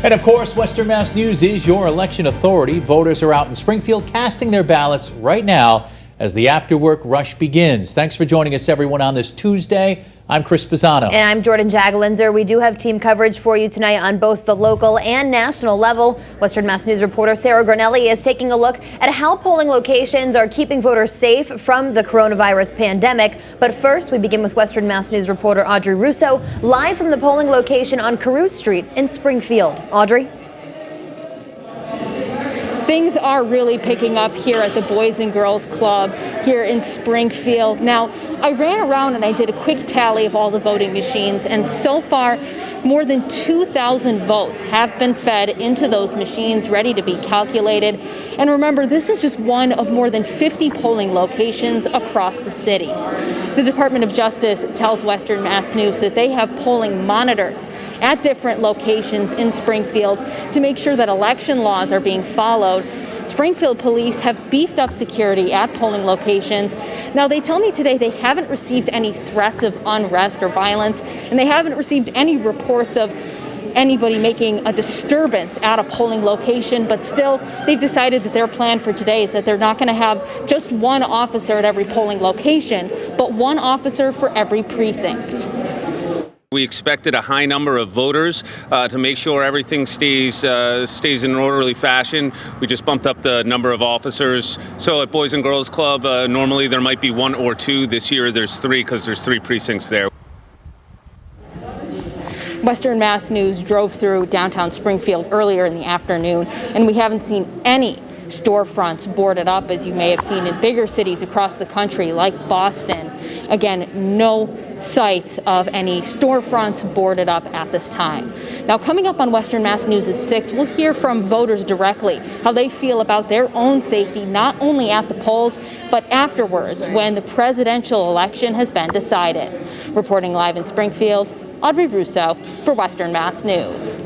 And of course, Western Mass News is your election authority. Voters are out in Springfield casting their ballots right now as the after-work rush begins. Thanks for joining us, everyone, on this Tuesday. I'm Chris Pisano. And I'm Jordan Jagalinzer. We do have team coverage for you tonight on both the local and national level. Western Mass News reporter Sarah Granelli is taking a look at how polling locations are keeping voters safe from the coronavirus pandemic. But first, we begin with Western Mass News reporter Audrey Russo, live from the polling location on Carew Street in Springfield. Audrey? Things are really picking up here at the Boys and Girls Club here in Springfield. Now, I ran around and I did a quick tally of all the voting machines, and so far, more than 2,000 votes have been fed into those machines, ready to be calculated. And remember, this is just one of more than 50 polling locations across the city. The Department of Justice tells Western Mass News that they have polling monitors at different locations in Springfield to make sure that election laws are being followed. Springfield Police have beefed up security at polling locations. Now, they tell me today they haven't received any threats of unrest or violence, and they haven't received any reports of anybody making a disturbance at a polling location, but still, they've decided that their plan for today is that they're not going to have just one officer at every polling location, but one officer for every precinct. We expected a high number of voters to make sure everything stays in an orderly fashion. We just bumped up the number of officers. So at Boys and Girls Club, normally there might be one or two. This year there's three because there's three precincts there. Western Mass News drove through downtown Springfield earlier in the afternoon, and we haven't seen any storefronts boarded up, as you may have seen in bigger cities across the country like Boston. Again, no sights of any storefronts boarded up at this time. Now, coming up on Western Mass News at 6, we'll hear from voters directly how they feel about their own safety, not only at the polls, but afterwards when the presidential election has been decided. Reporting live in Springfield, Audrey Russo for Western Mass News.